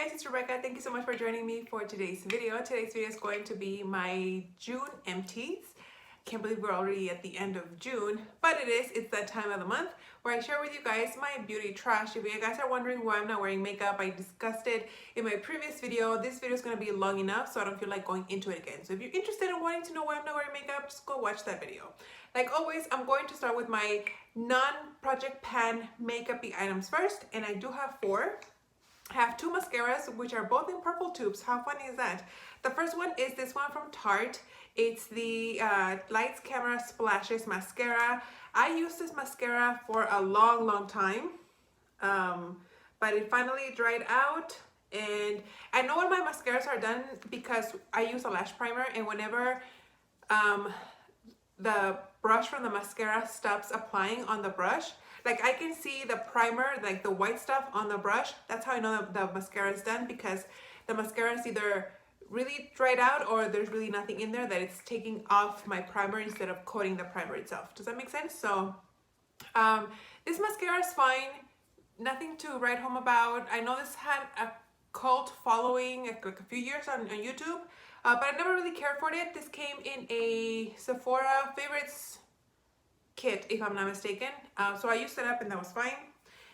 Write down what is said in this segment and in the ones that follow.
Hi guys, it's Rebecca. Thank you so much for joining me for today's video. Today's video is going to be my June empties. Can't believe we're already at the end of June, but it is. It's that time of the month where I share with you guys my beauty trash. If you guys are wondering why I'm not wearing makeup, I discussed it in my previous video. This video is going to be long enough so I don't feel like going into it again. So if you're interested in wanting to know why I'm not wearing makeup, just go watch that video. Like always, I'm going to start with my non-project pan makeup-y items first, and I do have four. I have two mascaras, which are both in purple tubes. How funny is that? The first one is this one from Tarte. It's the Lights Camera Splashes mascara. I used this mascara for a long time, but it finally dried out. And I know when my mascaras are done because I use a lash primer, and whenever the brush from the mascara stops applying on the brush, like I can see the primer, like the white stuff on the brush. That's how I know that the mascara is done, because the mascara is either really dried out or there's really nothing in there, that it's taking off my primer instead of coating the primer itself. Does that make sense? So this mascara is fine. Nothing to write home about. I know this had a cult following like a few years on YouTube, but I never really cared for it. This came in a Sephora favorites kit, if I'm not mistaken. So I used it up and that was fine.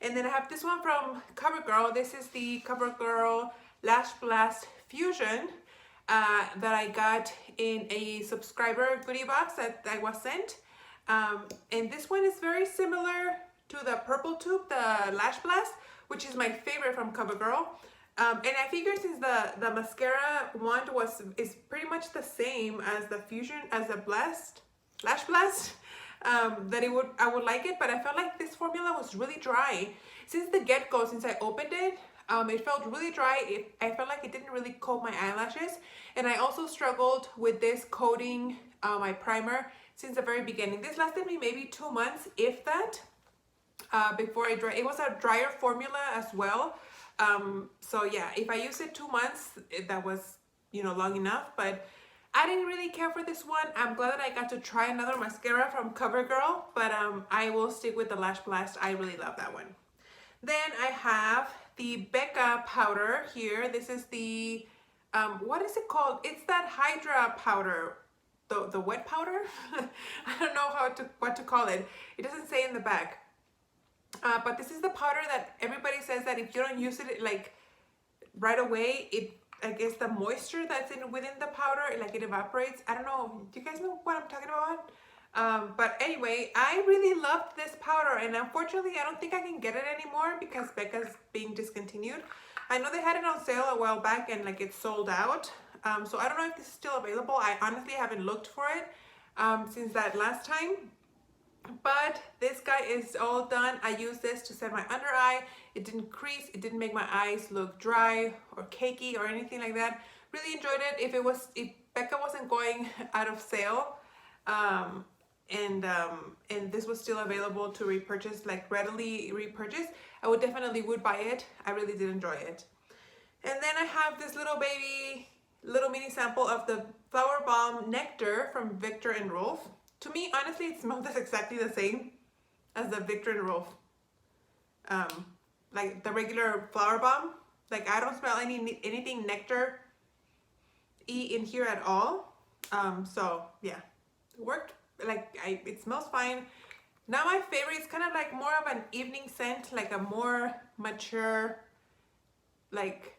And then I have this one from CoverGirl. This is the CoverGirl Lash Blast Fusion that I got in a subscriber goodie box that I was sent. And this one is very similar to the purple tube, the Lash Blast, which is my favorite from CoverGirl. And I figured since the mascara wand is pretty much the same as the Fusion, as the Lash Blast, that I would like it, but I felt like this formula was really dry. Since the get-go, since I opened it, it felt really dry. I felt like it didn't really coat my eyelashes, and I also struggled with this coating my primer since the very beginning. This lasted me maybe 2 months, if that, before it dried. It was a drier formula as well. So yeah, if I used it 2 months, that was, long enough, but I didn't really care for this one. I'm glad that I got to try another mascara from CoverGirl, but I will stick with the Lash Blast. I really love that one. Then I have the Becca powder here. This is the, what is it called? It's that Hydra powder, the wet powder. I don't know what to call it. It doesn't say in the back. But this is the powder that everybody says that if you don't use it like right away, I guess the moisture that's within the powder, like it evaporates. I don't know. Do you guys know what I'm talking about? But anyway, I really loved this powder, and unfortunately, I don't think I can get it anymore because Becca's being discontinued. I know they had it on sale a while back, and like it's sold out. So I don't know if this is still available. I honestly haven't looked for it since that last time. But this guy is all done. I used this to set my under eye. It didn't crease. It didn't make my eyes look dry or cakey or anything like that. Really enjoyed it. If Becca wasn't going out of sale, and this was still available to repurchase, like readily repurchase, I would definitely buy it. I really did enjoy it. And then I have this little mini sample of the Flower Balm Nectar from Viktor and Rolf. To me, honestly, it smells exactly the same as the Viktor and Rolf. Like the regular Flower Balm. Like I don't smell anything nectar-y in here at all. So yeah, it worked. Like it smells fine. Now my favorite is kind of like more of an evening scent, like a more mature, like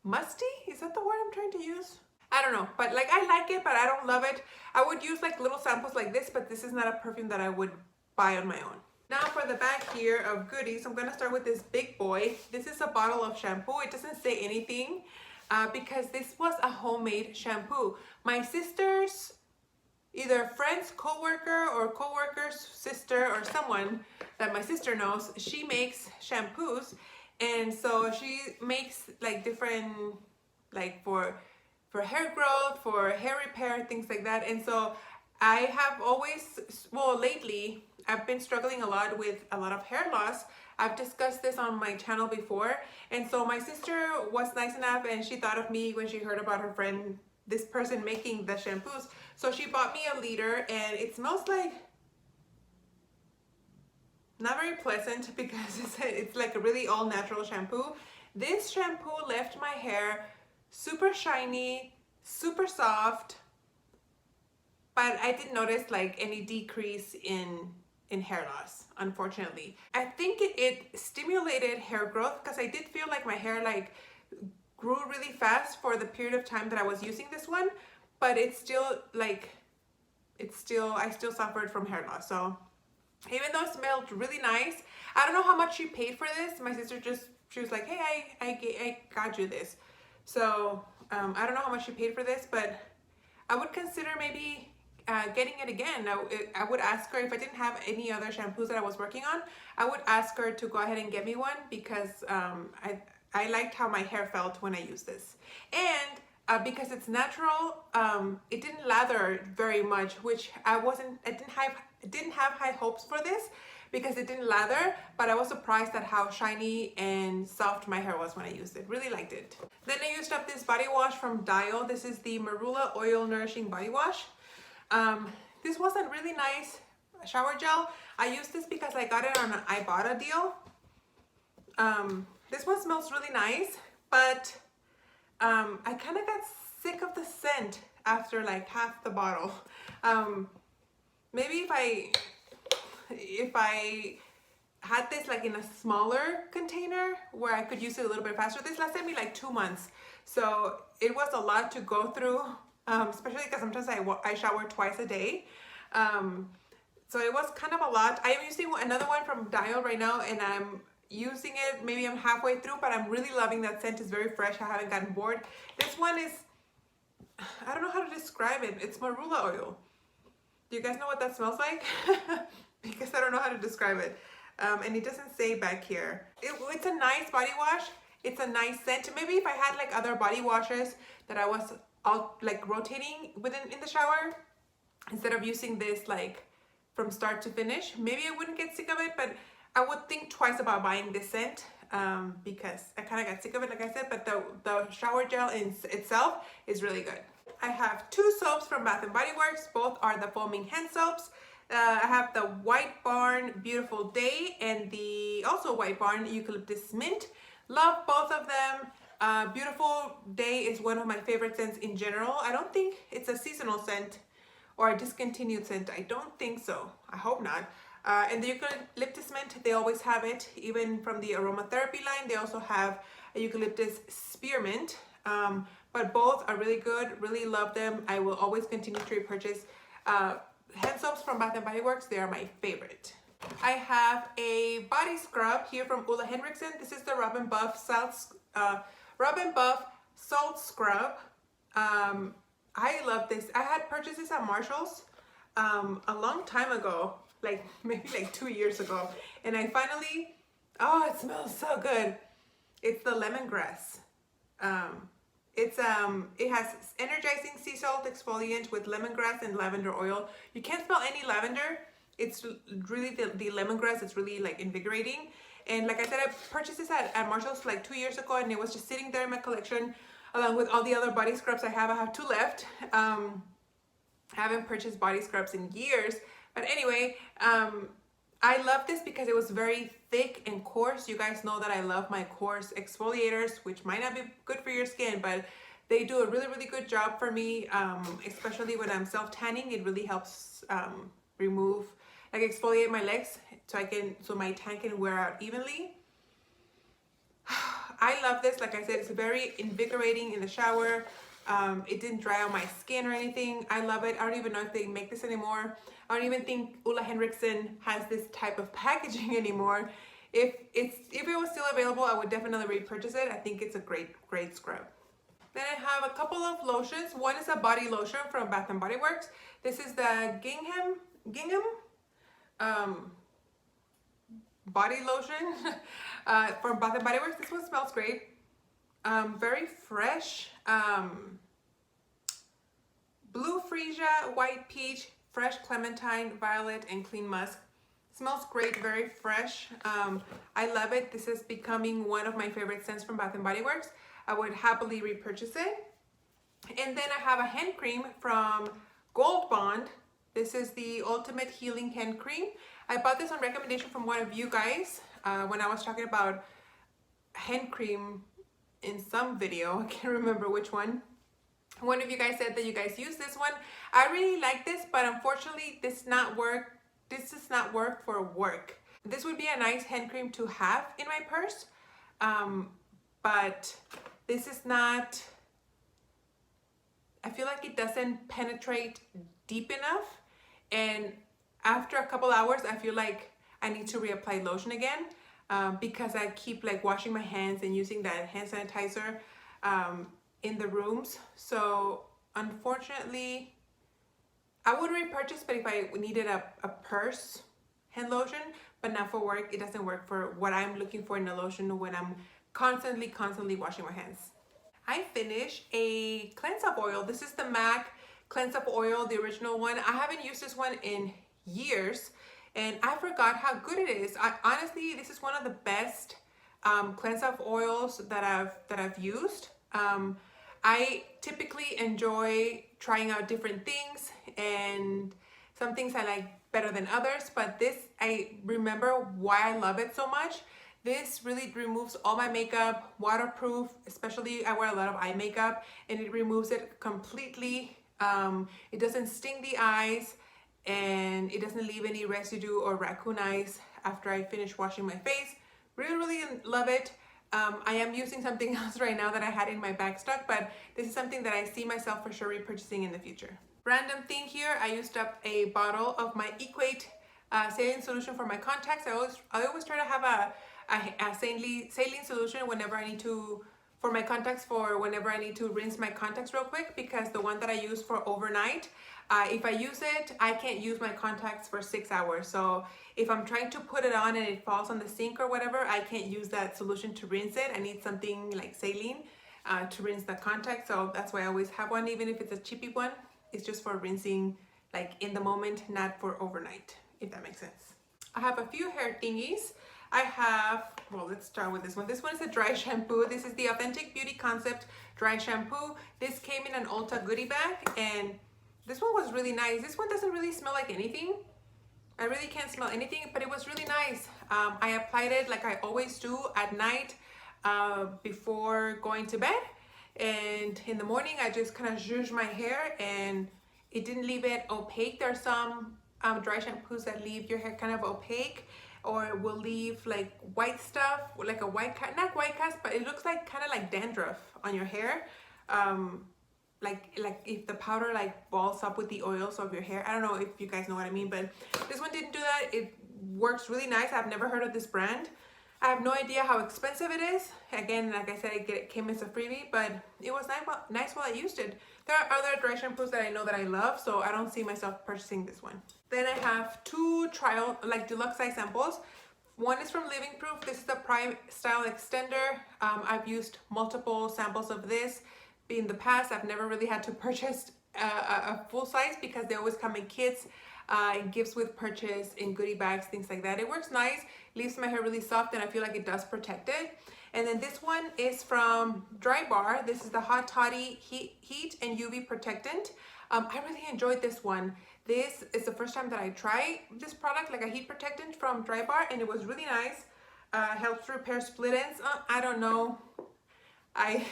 musty. Is that the word I'm trying to use? I don't know, but like I like it, but I don't love it. I would use like little samples like this, but this is not a perfume that I would buy on my own. Now for the back here of goodies, I'm gonna start with this big boy. This is a bottle of shampoo. It doesn't say anything because this was a homemade shampoo. My sister's either friend's co-worker or co-worker's sister or someone that my sister knows, she makes shampoos, and so she makes like different, like for hair growth, for hair repair, things like that. And so I have always, well, lately I've been struggling a lot with a lot of hair loss. I've discussed this on my channel before, and so my sister was nice enough and she thought of me when she heard about her friend, this person making the shampoos. So she bought me a liter, and it smells like not very pleasant because it's like a really all natural shampoo. This shampoo left my hair super shiny, super soft, but I didn't notice like any decrease in hair loss, unfortunately. I think it stimulated hair growth because I did feel like my hair like grew really fast for the period of time that I was using this one, but it's still like, I still suffered from hair loss. So even though it smelled really nice, I don't know how much she paid for this. My sister she was like, hey, I got you this. So I don't know how much she paid for this, but I would consider maybe getting it again. I would ask her if I didn't have any other shampoos that I was working on, I would ask her to go ahead and get me one because I liked how my hair felt when I used this. And because it's natural, it didn't lather very much, which I didn't have high hopes for this because it didn't lather, but I was surprised at how shiny and soft my hair was when I used it. Really liked it. Then I used up this body wash from Dial. This is the Marula Oil Nourishing Body Wash. This was a really nice shower gel. I used this because I got it on an Ibotta deal. This one smells really nice, but I kind of got sick of the scent after like half the bottle. Maybe if I had this like in a smaller container where I could use it a little bit faster. This lasted me like 2 months, so it was a lot to go through, especially because sometimes I shower twice a day. So it was kind of a lot. I am using another one from Dial right now, and I'm using it, maybe I'm halfway through, but I'm really loving that scent. It's very fresh. I haven't gotten bored. This one is, I don't know how to describe it. It's marula oil. Do you guys know what that smells like? Because I don't know how to describe it. And it doesn't say back here. It's a nice body wash. It's a nice scent. Maybe if I had like other body washes that I was all like rotating in the shower, instead of using this like from start to finish, maybe I wouldn't get sick of it, but I would think twice about buying this scent because I kind of got sick of it, like I said, but the shower gel in itself is really good. I have 2 soaps from Bath & Body Works. Both are the foaming hand soaps. I have the White Barn Beautiful Day and the also White Barn Eucalyptus Mint. Love both of them. Beautiful Day is one of my favorite scents in general. I don't think it's a seasonal scent or a discontinued scent. I don't think so. I hope not. And the eucalyptus mint, they always have it. Even from the aromatherapy line, they also have a eucalyptus spearmint. But both are really good. Really love them. I will always continue to repurchase hand soaps from Bath & Body Works. They are my favorite. I have a body scrub here from Ulla Henriksen. This is the Rub and Buff Salt Scrub. I love this. I had purchased this at Marshall's a long time ago, like maybe like 2 years ago, and I finally, oh, it smells so good. It's the lemongrass. It has energizing sea salt exfoliant with lemongrass and lavender oil. You can't smell any lavender. It's really the lemongrass. It's really like invigorating. And like I said, I purchased this at Marshall's like 2 years ago, and it was just sitting there in my collection along with all the other body scrubs I have. I have 2 left. I haven't purchased body scrubs in years, but anyway, I love this because it was very thick and coarse. You guys know that I love my coarse exfoliators, which might not be good for your skin, but they do a really, really good job for me, especially when I'm self-tanning. It really helps remove, like exfoliate my legs so my tan can wear out evenly. I love this. Like I said, it's very invigorating in the shower. It didn't dry on my skin or anything. I love it. I don't even know if they make this anymore. I don't even think Ulla Henriksen has this type of packaging anymore. If it was still available, I would definitely repurchase it. I think it's a great scrub. Then I have a couple of lotions. One is a body lotion from Bath & Body Works. This is the Gingham body lotion from Bath & Body Works. This one smells great. Very fresh. Blue freesia, white peach, fresh clementine, violet, and clean musk. Smells great, very fresh. I love it. This is becoming one of my favorite scents from Bath & Body Works. I would happily repurchase it. And then I have a hand cream from Gold Bond. This is the Ultimate Healing Hand Cream. I bought this on recommendation from one of you guys when I was talking about hand cream in some video. I can't remember which one. One of you guys said that you guys use this one. I really like this, but unfortunately this does not work for work. This would be a nice hand cream to have in my purse, but this is not, I feel like it doesn't penetrate deep enough, and after a couple hours I feel like I need to reapply lotion again, because I keep like washing my hands and using that hand sanitizer in the rooms. So unfortunately I would repurchase, but if I needed a purse hand lotion, but not for work. It doesn't work for what I'm looking for in a lotion when I'm constantly washing my hands. I finished a cleanse up oil. This is the MAC cleanse up oil, the original one. I haven't used this one in years, and I forgot how good it is. Honestly, this is one of the best cleanse up oils that I've used. I typically enjoy trying out different things, and some things I like better than others, but this, I remember why I love it so much. This really removes all my makeup, waterproof, especially I wear a lot of eye makeup, and it removes it completely. It doesn't sting the eyes, and it doesn't leave any residue or raccoon eyes after I finish washing my face. Really love it. I am using something else right now that I had in my bag stock, but this is something that I see myself for sure repurchasing in the future. Random thing here, I used up a bottle of my Equate Saline Solution for my contacts. I always try to have a saline solution whenever I need to, for my contacts, for whenever I need to rinse my contacts real quick, because the one that I use for overnight, if I use it, I can't use my contacts for 6 hours. So if I'm trying to put it on and it falls on the sink or whatever, I can't use that solution to rinse it. I need something like saline to rinse the contact. So that's why I always have one, even if it's a cheapy one. It's just for rinsing like in the moment, not for overnight, if that makes sense. I have a few hair thingies. I have, well, let's start with this one. This one is a dry shampoo. This is the Authentic Beauty Concept dry shampoo. This came in an Ulta goodie bag, and this one was really nice. This one doesn't really smell like anything. I really can't smell anything, but it was really nice. I applied it like I always do at night before going to bed. And in the morning, I just kind of zhuzh my hair, and it didn't leave it opaque. There are some dry shampoos that leave your hair kind of opaque, or will leave like white stuff, like a white cast, not white cast, but it looks like kind of like dandruff on your hair. Like if the powder like balls up with the oils of your hair. I don't know if you guys know what I mean, but this one didn't do that. It works really nice. I've never heard of this brand. I have no idea how expensive it is. Again, like I said, it came as a freebie, but it was nice while I used it. There are other dry shampoos that I know that I love, so I don't see myself purchasing this one. Then I have two trial, like deluxe size samples. One is from Living Proof. This is the Prime Style Extender. I've used multiple samples of this in the past. I've never really had to purchase a full size because they always come in kits, in gifts with purchase, in goodie bags, things like that. It works nice, leaves my hair really soft, and I feel like it does protect it. And then this one is from Dry Bar. This is the Hot Toddy Heat and UV Protectant. I really enjoyed this one. This is the first time that I try this product, like a heat protectant from Dry Bar, and it was really nice. Helps repair split ends. I don't know. I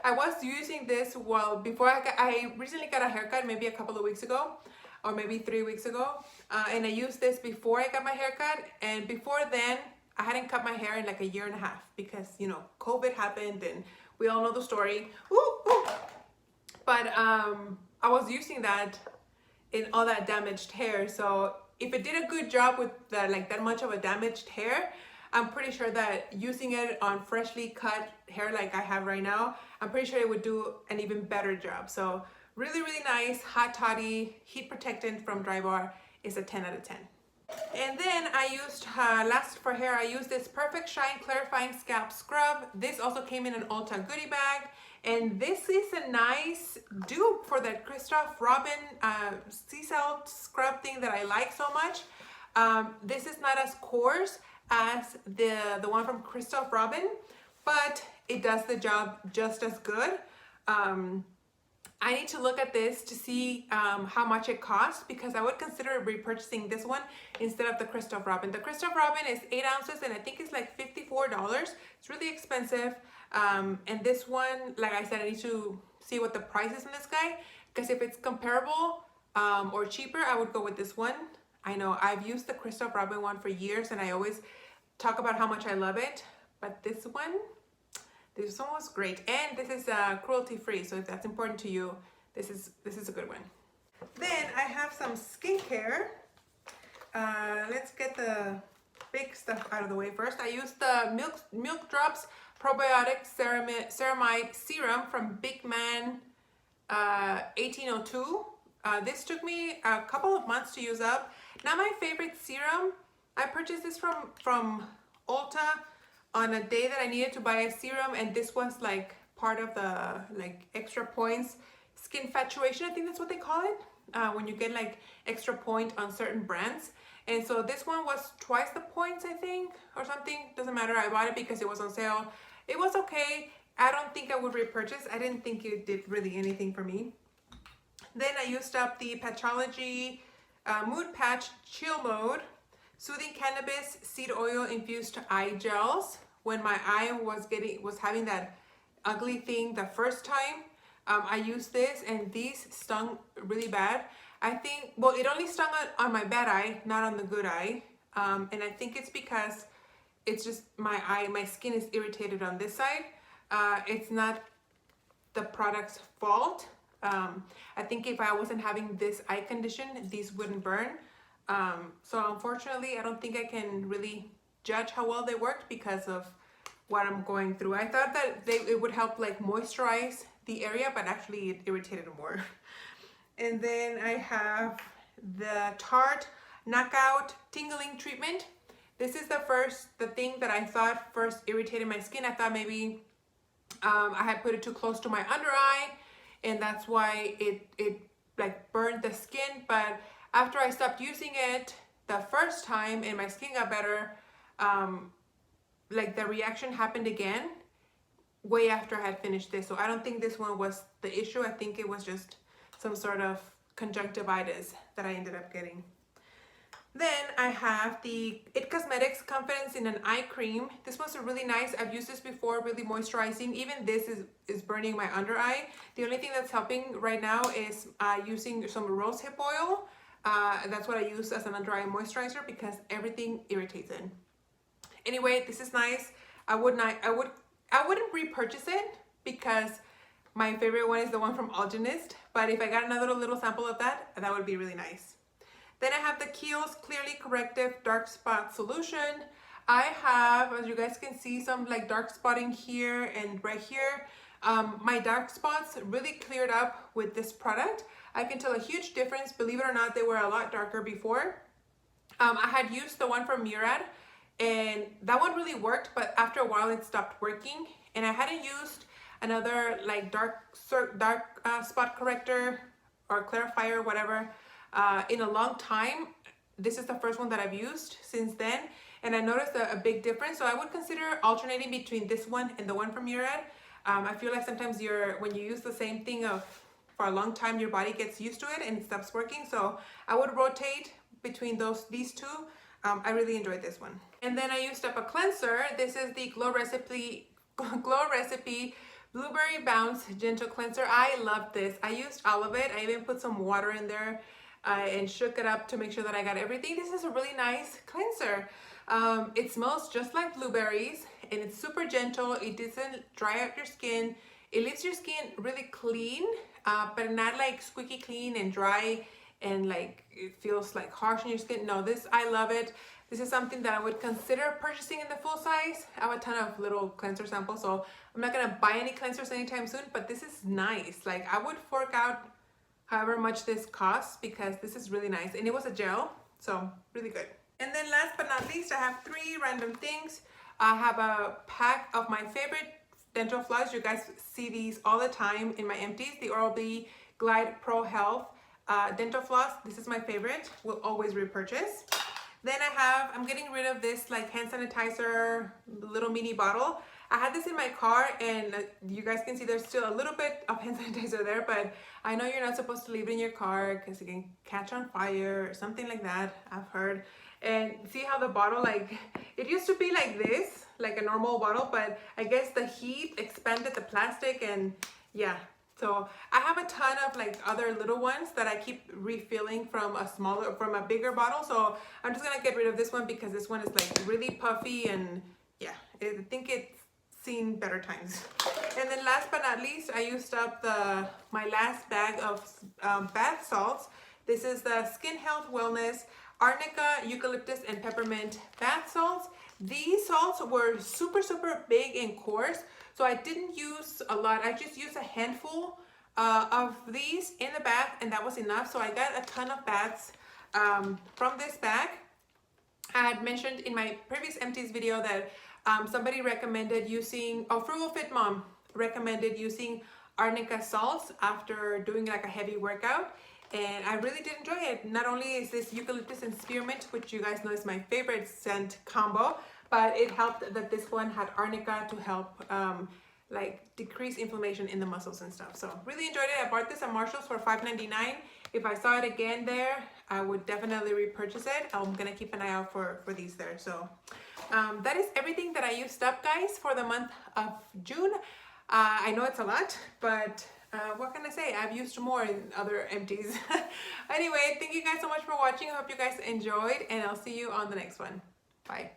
was using this before I recently got a haircut, maybe a couple of weeks ago, or maybe 3 weeks ago, and I used this before I got my haircut, and before then I hadn't cut my hair in like 1.5 years because, you know, COVID happened and we all know the story. But I was using that in all that damaged hair, so if it did a good job with that much of a damaged hair, I'm pretty sure that using it on freshly cut hair like I have right now, I'm pretty sure it would do an even better job. So really nice. Hot Toddy Heat Protectant from Dry Bar is a 10 out of 10. And then I used, last for hair, I used this Perfect Shine Clarifying Scalp Scrub. This also came in an Ulta goodie bag. And this is a nice dupe for that Christoph Robin sea salt scrub thing that I like so much. This is not as coarse as the one from Christoph Robin, but it does the job just as good. I need to look at this to see how much it costs, because I would consider repurchasing this one instead of the Christoph Robin. The Christoph Robin is 8 ounces and I think it's like $54. It's really expensive. And this one, like I said, I need to see what the price is in this guy, because if it's comparable or cheaper, I would go with this one. I know I've used the Christoph Robin one for years and I always talk about how much I love it, but this one was great, and this is cruelty free, so if that's important to you, this is a good one. Then I have some skincare. Let's get the big stuff out of the way first. I used the Milk Drops Probiotic Ceramide Serum from Big Man 1802. This took me a couple of months to use up. Not my favorite serum. I purchased this from Ulta on a day that I needed to buy a serum, and this was like part of the like extra points skin fatuation, I think that's what they call it, when you get like extra point on certain brands. And so this one was twice the points, I think, or something. Doesn't matter. I bought it because it was on sale. It was okay. I don't think I would repurchase. I didn't think it did really anything for me. Then I used up the Petrology Mood Patch Chill Mode Soothing Cannabis Seed Oil Infused Eye Gels. When my eye was having that ugly thing the first time, I used this, and these stung really bad. I think, well, it only stung on my bad eye, not on the good eye. And I think it's because it's just my skin is irritated on this side. It's not the product's fault. I think if I wasn't having this eye condition, these wouldn't burn. So unfortunately, I don't think I can really judge how well they worked because of what I'm going through. I thought that it would help like moisturize the area, but actually it irritated more. And then I have the Tarte Knockout Tingling Treatment. This is the thing that I thought first irritated my skin. I thought maybe I had put it too close to my under eye, and that's why it like burned the skin. But after I stopped using it the first time and my skin got better, like the reaction happened again way after I had finished this. So I don't think this one was the issue. I think it was just some sort of conjunctivitis that I ended up getting. Then I have the It Cosmetics Confidence in an Eye Cream. This one's really nice. I've used this before, really moisturizing. Even this is burning my under eye. The only thing that's helping right now is using some rosehip oil. That's what I use as an under eye moisturizer because everything irritates it. Anyway, this is nice. I wouldn't repurchase it because my favorite one is the one from Algenist. But if I got another little sample of that, that would be really nice. Then I have the Kiehl's Clearly Corrective Dark Spot Solution. I have, as you guys can see, some like dark spotting here and right here. My dark spots really cleared up with this product. I can tell a huge difference. Believe it or not, they were a lot darker before. I had used the one from Murad, and that one really worked, but after a while it stopped working. And I hadn't used another like dark spot corrector or clarifier, whatever, in a long time. This is the first one that I've used since then, and I noticed a big difference. So I would consider alternating between this one and the one from Murad. I feel like sometimes when you use the same thing for a long time, your body gets used to it and it stops working. So I would rotate between these two. I really enjoyed this one. And then I used up a cleanser. This is the Glow Recipe Blueberry Bounce Gentle Cleanser. I love this. I used all of it. I even put some water in there and shook it up to make sure that I got everything. This is a really nice cleanser. It smells just like blueberries, and it's super gentle. It doesn't dry out your skin. It leaves your skin really clean, but not like squeaky clean and dry and like it feels like harsh on your skin. No, I love it. This is something that I would consider purchasing in the full size. I have a ton of little cleanser samples, so I'm not gonna buy any cleansers anytime soon, but this is nice. Like I would fork out however much this costs because this is really nice, and it was a gel, so really good. And then last but not least, I have 3 random things. I have a pack of my favorite dental floss. You guys see these all the time in my empties. The Oral-B Glide Pro Health dental floss. This is my favorite. Will always repurchase. Then I'm getting rid of this like hand sanitizer little mini bottle. I had this in my car, and you guys can see there's still a little bit of hand sanitizer there, but I know you're not supposed to leave it in your car because it can catch on fire or something like that, I've heard. And see how the bottle, like, it used to be like this, like a normal bottle, but I guess the heat expanded the plastic, and yeah. So I have a ton of like other little ones that I keep refilling from a bigger bottle. So I'm just gonna get rid of this one because this one is like really puffy, and yeah, I think it's seen better times. And then last but not least, I used up my last bag of bath salts. This is the Skin Health Wellness Arnica, Eucalyptus, and Peppermint bath salts. These salts were super, super big and coarse, so I didn't use a lot. I just used a handful of these in the bath, and that was enough. So I got a ton of baths from this bag. I had mentioned in my previous Empties video that somebody recommended using, Frugal Fit Mom recommended using Arnica salts after doing like a heavy workout. And I really did enjoy it. Not only is this eucalyptus and spearmint, which you guys know is my favorite scent combo, but it helped that this one had arnica to help like decrease inflammation in the muscles and stuff. So really enjoyed it. I bought this at Marshall's for $5.99. If I saw it again there, I would definitely repurchase it. I'm gonna keep an eye out for these there. So that is everything that I used up, guys, for the month of June. I know it's a lot, but what can I say? I've used more in other Empties. Anyway, thank you guys so much for watching. I hope you guys enjoyed, and I'll see you on the next one. Bye.